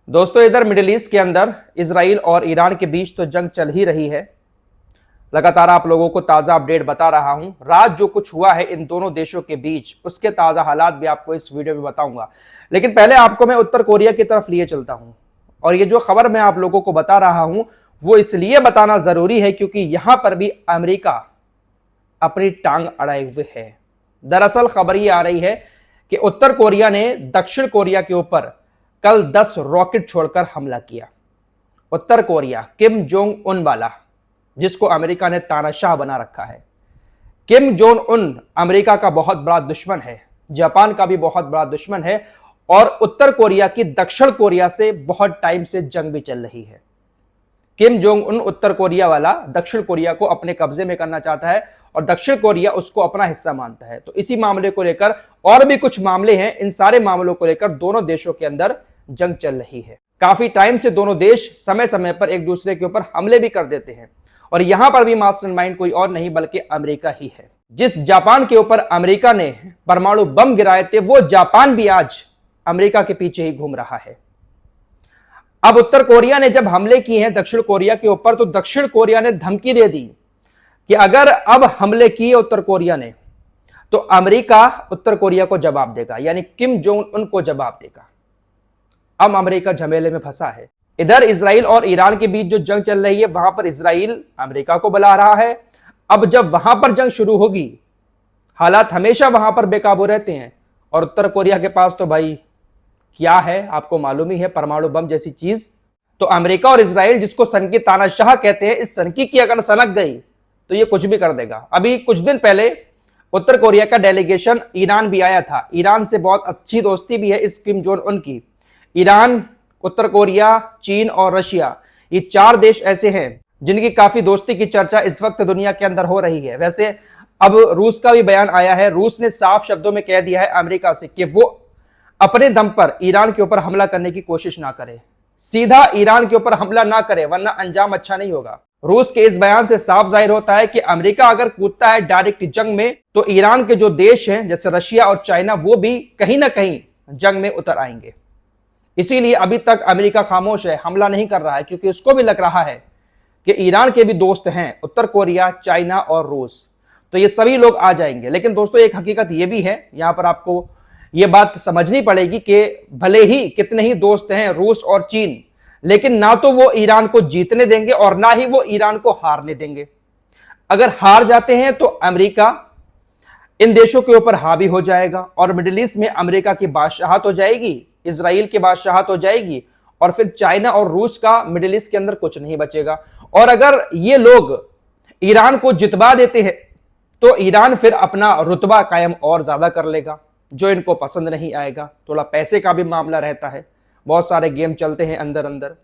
दोस्तों, इधर middle east के अंदर इजराइल और ईरान के बीच तो जंग चल ही रही है। लगातार आप लोगों को ताजा अपडेट बता रहा हूं। रात जो कुछ हुआ है इन दोनों देशों के बीच, उसके ताजा हालात भी आपको इस वीडियो में बताऊंगा। लेकिन पहले आपको मैं उत्तर कोरिया की तरफ लिए चलता हूं। और ये जो खबर मैं आप लोगों को बता रहा हूं वो इसलिए बताना जरूरी है क्योंकि यहां पर भी अमेरिका अपनी टांग अड़ाए हुए है। दरअसल खबर ये आ रही है कि उत्तर कोरिया ने दक्षिण कोरिया के ऊपर कल 10 रॉकेट छोड़कर हमला किया। उत्तर कोरिया किम जोंग उन वाला, जिसको अमेरिका ने तानाशाह बना रखा है। किम जोंग उन अमेरिका का बहुत बड़ा दुश्मन है, जापान का भी बहुत बड़ा दुश्मन है और उत्तर कोरिया की दक्षिण कोरिया से बहुत टाइम से जंग भी चल रही है। किम जोंग उन उत्तर कोरिया वाला दक्षिण कोरिया को अपने कब्जे में करना चाहता है और दक्षिण कोरिया उसको अपना हिस्सा मानता है। तो इसी मामले को लेकर और भी कुछ मामले हैं, इन सारे मामलों को लेकर दोनों देशों के अंदर जंग चल रही है। काफी टाइम से दोनों देश समय समय पर एक दूसरे के ऊपर हमले भी कर देते हैं और यहां पर भी मास्टरमाइंड कोई और नहीं बल्कि अमेरिका ही है। जिस जापान के ऊपर अमेरिका ने परमाणु बम गिराए थे, वो जापान भी आज अमेरिका के पीछे ही घूम रहा है। अब उत्तर कोरिया ने जब हमले किए हैं दक्षिण कोरिया के ऊपर, तो दक्षिण कोरिया ने धमकी दे दी कि अगर अब हमले किए उत्तर कोरिया ने तो अमेरिका उत्तर कोरिया को जवाब देगा, यानी किम जोंग उन को जवाब देगा। अब अमेरिका झमेले में फंसा है। इधर इजराइल और ईरान के बीच जो जंग चल रही है, वहां पर इजराइल अमेरिका को बुला रहा है। अब जब वहां पर जंग शुरू होगी, हालात हमेशा वहां पर बेकाबू रहते हैं और उत्तर कोरिया के पास तो भाई क्या है, आपको मालूम ही है, परमाणु बम जैसी चीज। तो अमेरिका और इजराइल, जिसको सन की तानाशाह कहते हैं, इस सनकी की अगर सनक गई तो ये कुछ भी कर देगा। अभी कुछ दिन पहले उत्तर कोरिया का डेलीगेशन ईरान भी आया था। ईरान से बहुत अच्छी दोस्ती भी है इस किम जोंग उन की। ईरान, उत्तर कोरिया, चीन और रशिया, ये 4 देश ऐसे हैं जिनकी काफी दोस्ती की चर्चा इस वक्त दुनिया के अंदर हो रही है। वैसे अब रूस का भी बयान आया है। रूस ने साफ शब्दों में कह दिया है अमेरिका से कि वो अपने दम पर ईरान के ऊपर हमला करने की कोशिश ना करे, सीधा ईरान के ऊपर हमला ना करे, वरना अंजाम अच्छा नहीं होगा। रूस के इस बयान से साफ जाहिर होता है कि अमेरिका अगर कूदता है डायरेक्ट जंग में, तो ईरान के जो देश हैं जैसे रशिया और चाइना, वो भी कहीं ना कहीं जंग में उतर आएंगे। इसीलिए अभी तक अमेरिका खामोश है, हमला नहीं कर रहा है, क्योंकि उसको भी लग रहा है कि ईरान के भी दोस्त हैं उत्तर कोरिया, चाइना और रूस, तो ये सभी लोग आ जाएंगे। लेकिन दोस्तों, एक हकीकत ये भी है, यहां पर आपको ये बात समझनी पड़ेगी कि भले ही कितने ही दोस्त हैं रूस और चीन, लेकिन ना तो वो ईरान को जीतने देंगे और ना ही वो ईरान को हारने देंगे। अगर हार जाते हैं तो अमेरिका इन देशों के ऊपर हावी हो जाएगा और मिडिल ईस्ट में अमेरिका की बादशाहत हो जाएगी, इजराइल की बादशाहत हो जाएगी और फिर चाइना और रूस का मिडिल ईस्ट के अंदर कुछ नहीं बचेगा। और अगर ये लोग ईरान को जितवा देते हैं तो ईरान फिर अपना रुतबा कायम और ज्यादा कर लेगा, जो इनको पसंद नहीं आएगा। थोड़ा पैसे का भी मामला रहता है, बहुत सारे गेम चलते हैं अंदर अंदर।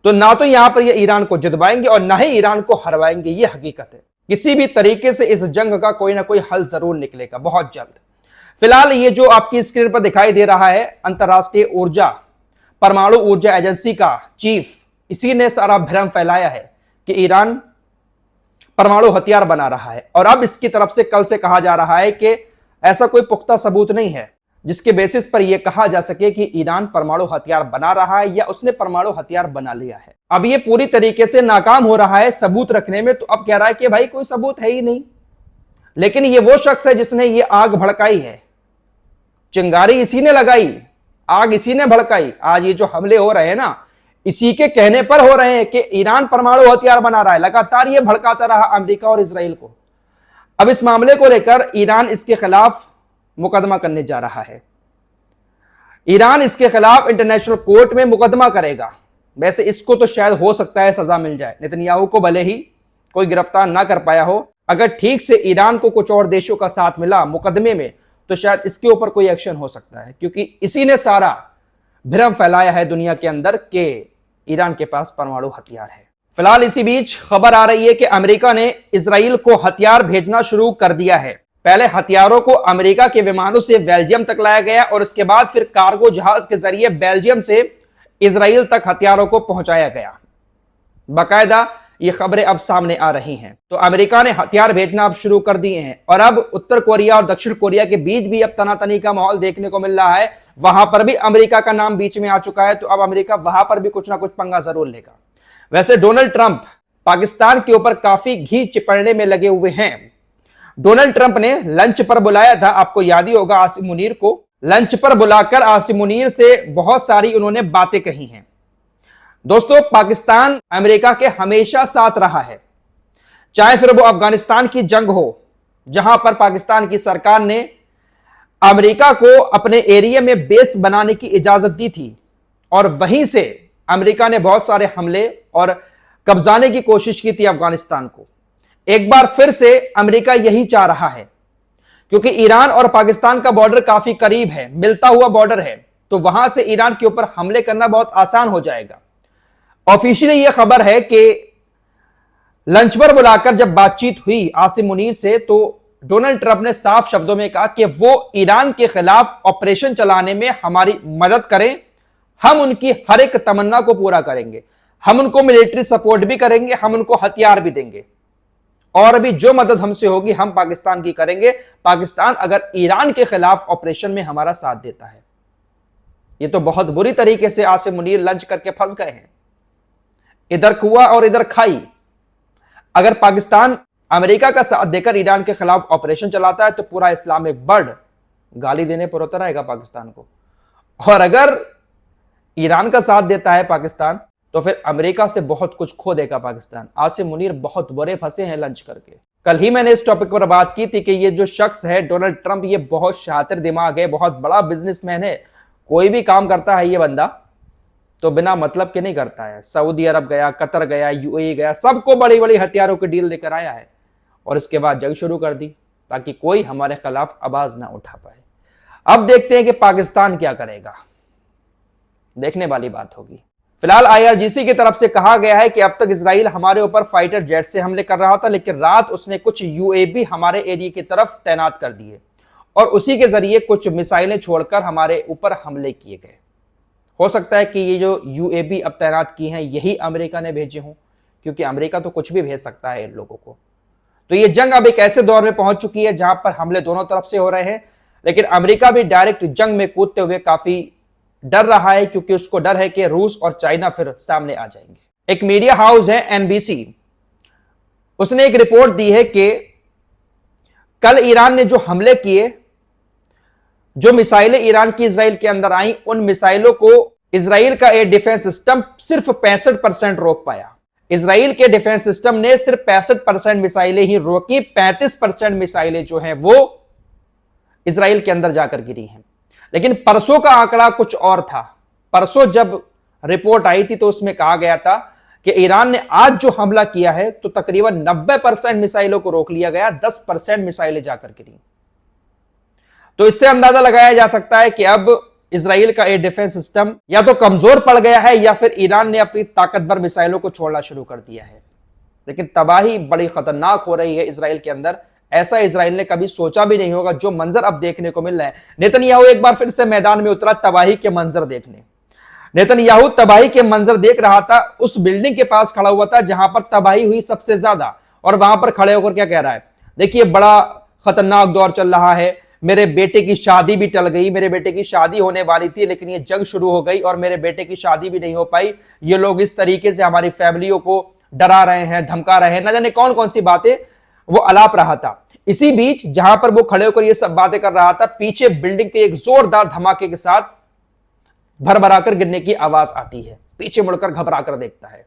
तो ना तो यहां पर ये ईरान को जितवाएंगे और ना ही ईरान को हरवाएंगे, ये हकीकत है। किसी भी तरीके से इस जंग का कोई ना कोई हल जरूर निकलेगा बहुत जल्द। फिलहाल ये जो आपकी स्क्रीन पर दिखाई दे रहा है, अंतरराष्ट्रीय ऊर्जा परमाणु ऊर्जा एजेंसी का चीफ, इसी ने सारा भ्रम फैलाया है कि ईरान परमाणु हथियार बना रहा है। और अब इसकी तरफ से कल से कहा जा रहा है कि ऐसा कोई पुख्ता सबूत नहीं है जिसके बेसिस पर यह कहा जा सके कि ईरान परमाणु हथियार बना रहा है या उसने परमाणु हथियार बना लिया है। अब ये पूरी तरीके से नाकाम हो रहा है सबूत रखने में। तो अब कह रहा है कि भाई कोई सबूत है ही नहीं, लेकिन ये वो शख्स है जिसने ये आग भड़काई है, चिंगारी इसी ने लगाई, आग इसी ने भड़काई। आज ये जो हमले हो रहे हैं ना, इसी के कहने पर हो रहे हैं कि ईरान परमाणु हथियार बना रहा है। लगातार ये भड़काता रहा अमेरिका और इजराइल को। अब इस मामले को लेकर ईरान इसके खिलाफ मुकदमा करने जा रहा है। ईरान इसके खिलाफ इंटरनेशनल कोर्ट में मुकदमा करेगा। वैसे इसको तो शायद हो सकता है सजा मिल जाए, नेतन्याहू को भले ही कोई गिरफ्तार ना कर पाया हो, अगर ठीक से ईरान को कुछ और देशों का साथ मिला मुकदमे में तो शायद इसके ऊपर कोई एक्शन हो सकता है, क्योंकि इसी ने सारा भ्रम फैलाया है दुनिया के अंदर कि ईरान के पास परमाणु हथियार है। फिलहाल इसी बीच खबर आ रही है कि अमेरिका ने इजराइल को हथियार भेजना शुरू कर दिया है। पहले हथियारों को अमेरिका के विमानों से बेल्जियम तक लाया गया और उसके बाद फिर कार्गो जहाज के जरिए बेल्जियम से इजराइल तक हथियारों को पहुंचाया गया। बाकायदा ये खबरें अब सामने आ रही हैं। तो अमेरिका ने हथियार भेजना अब शुरू कर दिए हैं और अब उत्तर कोरिया और दक्षिण कोरिया के बीच भी अब तनातनी का माहौल देखने को मिल रहा है। वहां पर भी अमेरिका का नाम बीच में आ चुका है, तो अब अमेरिका वहां पर भी कुछ ना कुछ पंगा जरूर लेगा। वैसे डोनाल्ड ट्रंप पाकिस्तान के ऊपर काफी घी चिपड़ने में लगे हुए हैं। डोनाल्ड ट्रंप ने लंच पर बुलाया था, आपको याद ही होगा, आसिम मुनीर को लंच पर बुलाकर आसिम मुनीर से बहुत सारी उन्होंने बातें कही हैं। दोस्तों, पाकिस्तान अमेरिका के हमेशा साथ रहा है, चाहे फिर वो अफगानिस्तान की जंग हो, जहां पर पाकिस्तान की सरकार ने अमेरिका को अपने एरिया में बेस बनाने की इजाजत दी थी और वहीं से अमेरिका ने बहुत सारे हमले और कब्जाने की कोशिश की थी अफगानिस्तान को। एक बार फिर से अमेरिका यही चाह रहा है, क्योंकि ईरान और पाकिस्तान का बॉर्डर काफी करीब है, मिलता हुआ बॉर्डर है, तो वहां से ईरान के ऊपर हमले करना बहुत आसान हो जाएगा। ऑफिशियली यह खबर है कि लंच पर बुलाकर जब बातचीत हुई आसिम मुनीर से, तो डोनाल्ड ट्रंप ने साफ शब्दों में कहा कि वो ईरान के खिलाफ ऑपरेशन चलाने में हमारी मदद करें, हम उनकी हर एक तमन्ना को पूरा करेंगे, हम उनको मिलिट्री सपोर्ट भी करेंगे, हम उनको हथियार भी देंगे और अभी जो मदद हमसे होगी हम पाकिस्तान की करेंगे, पाकिस्तान अगर ईरान के खिलाफ ऑपरेशन में हमारा साथ देता है। यह तो बहुत बुरी तरीके से आसिम मुनीर लंच करके फंस गए हैं, इधर कुआ और इधर खाई। अगर पाकिस्तान अमेरिका का साथ देकर ईरान के खिलाफ ऑपरेशन चलाता है तो पूरा इस्लामिक वर्ल्ड गाली देने पर उतर आएगा पाकिस्तान को, और अगर ईरान का साथ देता है पाकिस्तान तो फिर अमेरिका से बहुत कुछ खो देगा पाकिस्तान। आसिम मुनीर बहुत बुरे फंसे हैं लंच करके। कल ही मैंने इस टॉपिक पर बात की थी कि ये जो शख्स है डोनाल्ड ट्रंप, ये बहुत शातिर दिमाग है, बहुत बड़ा बिजनेसमैन है। कोई भी काम करता है ये बंदा तो बिना मतलब के नहीं करता है। सऊदी अरब गया, कतर गया, यूएई गया, सबको बड़ी बड़ी हथियारों की डील देकर आया है और इसके बाद जंग शुरू कर दी ताकि कोई हमारे खिलाफ आवाज ना उठा पाए। अब देखते हैं कि पाकिस्तान क्या करेगा, देखने वाली बात होगी। फिलहाल आईआरजीसी की तरफ से कहा गया है कि अब तक इजराइल हमारे ऊपर फाइटर जेट से हमले कर रहा था, लेकिन रात उसने कुछ यूएवी हमारे एरिया की तरफ तैनात कर दिए और उसी के जरिए कुछ मिसाइलें छोड़कर हमारे ऊपर हमले किए गए। हो सकता है कि ये जो यूएवी अब तैनात की हैं यही अमेरिका ने भेजे हों, क्योंकि अमेरिका तो कुछ भी भेज सकता है इन लोगों को। तो ये जंग अब एक ऐसे दौर में पहुंच चुकी है जहां पर हमले दोनों तरफ से हो रहे हैं, लेकिन अमेरिका भी डायरेक्ट जंग में कूदते हुए काफी डर रहा है, क्योंकि उसको डर है कि रूस और चाइना फिर सामने आ जाएंगे। एक मीडिया हाउस है एनबीसी, उसने एक रिपोर्ट दी है कि कल ईरान ने जो हमले किए, जो मिसाइलें ईरान की इजराइल के अंदर आई, उन मिसाइलों को इजराइल का एयर डिफेंस सिस्टम सिर्फ 65% रोक पाया। इजराइल के डिफेंस सिस्टम ने सिर्फ 65% मिसाइलें ही रोकी, 35% मिसाइलें जो हैं वो इजराइल के अंदर जाकर गिरी हैं। लेकिन परसों का आंकड़ा कुछ और था। परसों जब रिपोर्ट आई थी तो उसमें कहा गया था कि ईरान ने आज जो हमला किया है तो तकरीबन 90% मिसाइलों को रोक लिया गया, 10% मिसाइलें जाकर गिरी। तो इससे अंदाजा लगाया जा सकता है कि अब इजराइल का एयर डिफेंस सिस्टम या तो कमजोर पड़ गया है या फिर ईरान ने अपनी ताकतवर मिसाइलों को छोड़ना शुरू कर दिया है। लेकिन तबाही बड़ी खतरनाक हो रही है इजराइल के अंदर, ऐसा इजराइल ने कभी सोचा भी नहीं होगा। जो मंजर अब देखने को मिल रहा है, नेतन्याहू एक बार फिर से मैदान में उतरा तबाही के मंजर देखने। नेतन्याहू तबाही के मंजर देख रहा था, उस बिल्डिंग के पास खड़ा हुआ था जहां पर तबाही हुई सबसे ज्यादा, और वहां पर खड़े होकर क्या कह रहा है, देखिए बड़ा खतरनाक दौर चल रहा है, मेरे बेटे की शादी भी टल गई, मेरे बेटे की शादी होने वाली थी लेकिन ये जंग शुरू हो गई और मेरे बेटे की शादी भी नहीं हो पाई। ये लोग इस तरीके से हमारी फैमिलियों को डरा रहे हैं, धमका रहे हैं, न जाने कौन कौन सी बातें वो अलाप रहा था। इसी बीच जहां पर वो खड़े होकर ये सब बातें कर रहा था, पीछे बिल्डिंग के एक जोरदार धमाके के साथ भरभराकर गिरने की आवाज आती है। पीछे मुड़कर घबरा कर देखता है,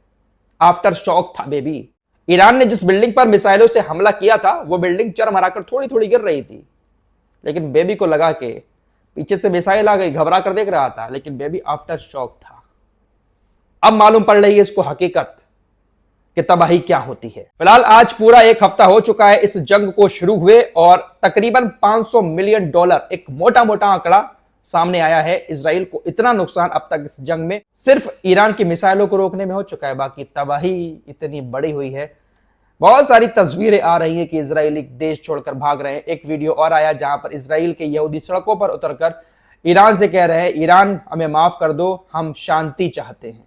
आफ्टर शॉक था बेबी। ईरान ने जिस बिल्डिंग पर मिसाइलों से हमला किया था वो बिल्डिंग चरमराकर थोड़ी थोड़ी गिर रही थी, लेकिन बेबी को लगा कि पीछे से मिसाइल आ गई, घबरा कर देख रहा था, लेकिन बेबी आफ्टर शॉक था। अब मालूम पड़ रही है इसको हकीकत कि तबाही क्या होती है। फिलहाल आज पूरा एक हफ्ता हो चुका है इस जंग को शुरू हुए और तकरीबन $500 मिलियन, एक मोटा मोटा आंकड़ा सामने आया है। इजराइल को इतना नुकसान अब तक इस जंग में सिर्फ ईरान की मिसाइलों को रोकने में हो चुका है, बाकी तबाही इतनी बड़ी हुई है। बहुत सारी तस्वीरें आ रही हैं कि इजरायली देश छोड़कर भाग रहे हैं। एक वीडियो और आया जहां पर इजराइल के यहूदी सड़कों पर उतरकर ईरान से कह रहे हैं, ईरान हमें माफ कर दो, हम शांति चाहते हैं।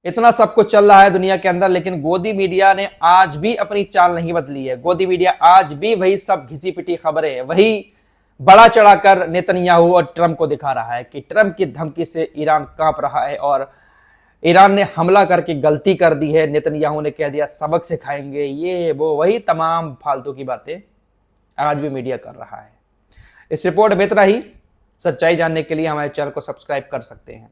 इतना सब कुछ चल रहा है दुनिया के अंदर, लेकिन गोदी मीडिया ने आज भी अपनी चाल नहीं बदली है। गोदी मीडिया आज भी वही सब घिसी पिटी खबरें, वही बड़ा चढ़ाकर नेतन्याहू और ट्रंप को दिखा रहा है कि ट्रंप की धमकी से ईरान कांप रहा है और ईरान ने हमला करके गलती कर दी है, नेतन्याहू ने कह दिया सबक सिखाएंगे, ये वो वही तमाम फालतू की बातें आज भी मीडिया कर रहा है। इस रिपोर्ट में इतना ही। सच्चाई जानने के लिए हमारे चैनल को सब्सक्राइब कर सकते हैं।